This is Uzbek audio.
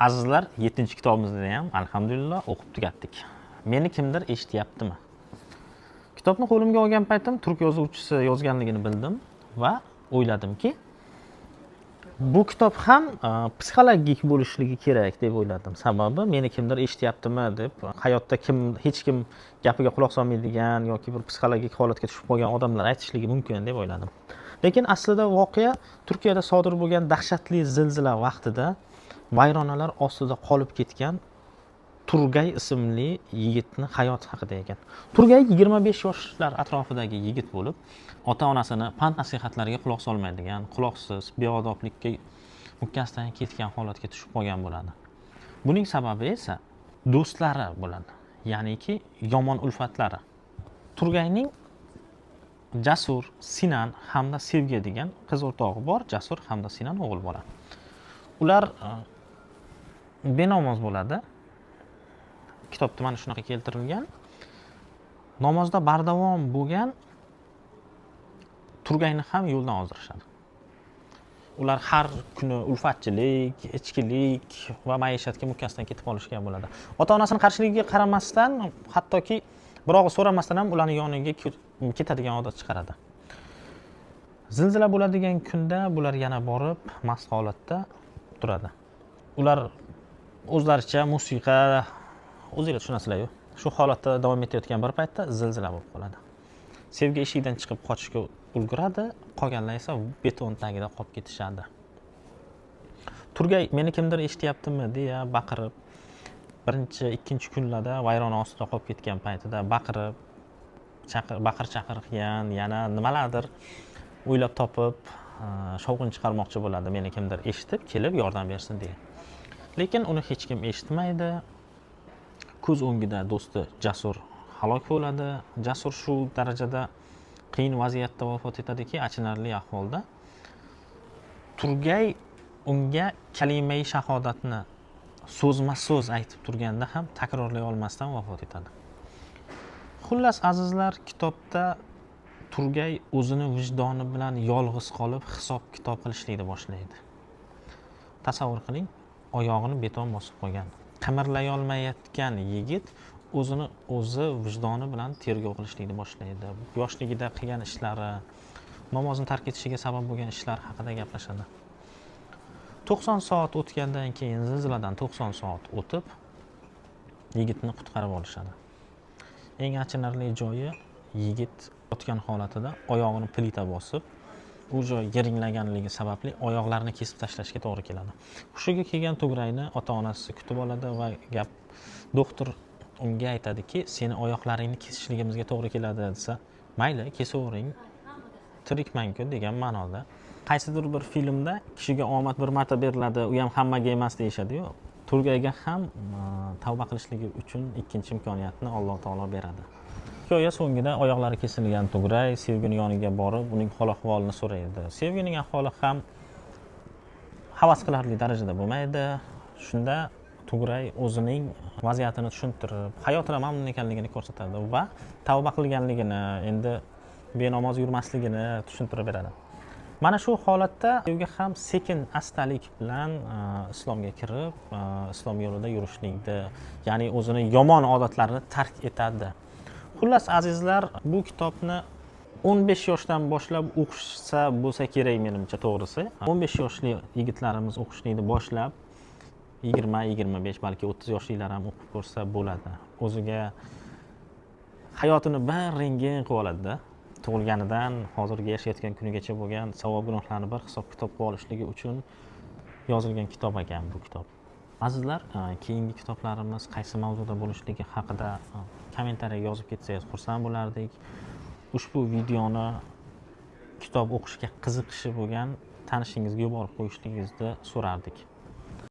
Azizlar, 7-kitobimizni ham alhamdulillah o'qib tugatdik. Meni kimdir eshityaptimi? Kitobni qo'limga olgan paytim turk yozuvchisi yozganligini bildim va o'yladimki, bu kitob ham psixologik bo'lishligi kerak deb o'yladim. Sababi meni kimdir eshityaptimi deb, hayotda hech kim gapiga quloq solmaydigan yoki bir psixologik holatga tushib qolgan odamlar aytishligi mumkin deb o'yladim. Lekin aslida voqea Turkiyada sodir bo'lgan dahshatli zilzila vaqtida vayronalar ostida qolib ketgan Turgay ismli yigitni hayoti haqida ekan. Turgay 25 yoshlar atrofidagi yigit bo'lib, ota-onasini pand-nasihatlariga quloq solmaydigan, quloqsiz, beodoblikka mukkasidan ketgan holatga tushib qolgan bo'ladi. Buning sababi esa do'stlari bo'ladi, ya'niki yomon ulfatlari. Turgayning Jasur, Sinan hamda Sevgi degan qiz o'rtog'i bor. Jasur hamda Sinan o'g'il bola. Ular benamoz bo'ladi. Kitobda mana shunaqa keltirilgan. Namozda bardavom bo'lgan Turgayni ham yo'ldan ozdirishadi. Ular har kuni ulfatchilik, ichkilik va maishatga mukkasidan ketib qolishgan bo'ladi. Ota-onasining qarshiligiga qaramasdan, hattoki birog'i so'ramasdan ham ularning yoniga ketadigan odat chiqaradi. Zilzila bo'ladigan kunda bular yana borib mast holatda turadi. Ular o'zlaricha musiqa, o'zingizlar tushunasizlar-ku. Shu holatda davom etayotgan bir paytda zilzila bo'lib qoladi. Sevgi eshikdan chiqib qochishga ulguradi, qolganlar esa beton tagida qolib ketishadi. Turgay meni kimdir eshityaptimi deya baqirib, birinchi, ikkinchi kunlarda vayrona ostida qolib ketgan paytida baqir chaqir qilgan, yana nimalardir o'ylab topib, shovqin chiqarmoqchi bo'ladi, meni kimdir eshitib kelib yordam bersin deya. Lekin uni hech kim eshitmaydi. Ko'z o'ngida do'sti Jasur halok bo'ladi. Jasur shu darajada qiyin vaziyatda vafot etadiki, achinarli ahvolda. Turgay unga kalimai shahodatni so'zma-so'z aytib turganda ham takrorlay olmasdan vafot etadi. Xullas azizlar, kitobda Turgay o'zini vijdoni bilan yolg'iz qolib hisob-kitob qilishlikni boshlaydi. Tasavvur qiling, oyog'ini beton bosib qo'ygan, qimirlay olmayotgan yigit o'zini o'zi vijdoni bilan tergov qilishlikni boshlaydi. Yoshligida qilgan ishlari, namozni tark etishiga sabab bo'lgan ishlar haqida gaplashadi. 90 soat o'tgandan keyin, zilziladan 90 soat o'tib, yigitni qutqarib olishadi. Eng achinarli joyi, yigit yotgan holatida oyog'ini plita bosib, u joy yiringlaganligi sababli oyoqlarini kesib tashlashga to'g'ri keladi. Hushiga kelgan Turgayni ota-onasi kutib oladi va doktor unga aytadiki, seni oyoqlaringni kesishligimizga to'g'ri keladi desa, mayli, kesavering, tirikman-ku degan ma'noda. Qaysidir bir filmda kishiga omad bir marta beriladi, u ham hammaga emas deyishadi-yu. Turgayga ham tavba qilishligi uchun ikkinchi imkoniyatni Alloh taolo beradi. Hikoya so'ngida oyoqlari kesilgan Turgay Sevgining yoniga borib, uning hol-ahvolini so'raydi. Sevgining ahvoli ham havas qilarli darajada bo'lmaydi. Shunda Turgay o'zining vaziyatini tushuntirib, hayotidan mamnun ekanligini ko'rsatadi va tavba qilganligini, endi benamoz yurmasligini tushuntirib beradi. Mana shu holatda Sevgi ham sekin astalik bilan islomga kirib, islom yo'lida yurishlikni, ya'ni o'zini yomon odatlarini tark etadi. Xullas azizlar, bu kitobni 15 yoshdan boshlab o'qishsa bo'lsa kerak menimcha, to'g'risi. 15 yoshli yigitlarimiz o'qishlikni boshlab 20-25 balki 30 yoshlilar ham o'qib ko'rsa bo'ladi. O'ziga hayotini bir rengin qilib oladi-da. Tug'ilganidan hozirgi yashayotgan kunigacha bo'lgan savob gunohlarni bir hisob-kitob qilib olishligi uchun yozilgan kitob ekan bu kitob. Azizlar, keyingi kitoblarimiz qaysi mavzuda bo'lishligi haqida kommentariyaga yozib ketsangiz xursand bo'lardik. Ushbu videoni kitob o'qishga qiziqishi bo'lgan tanishingizga yuborib qo'yishligingizni so'rardik.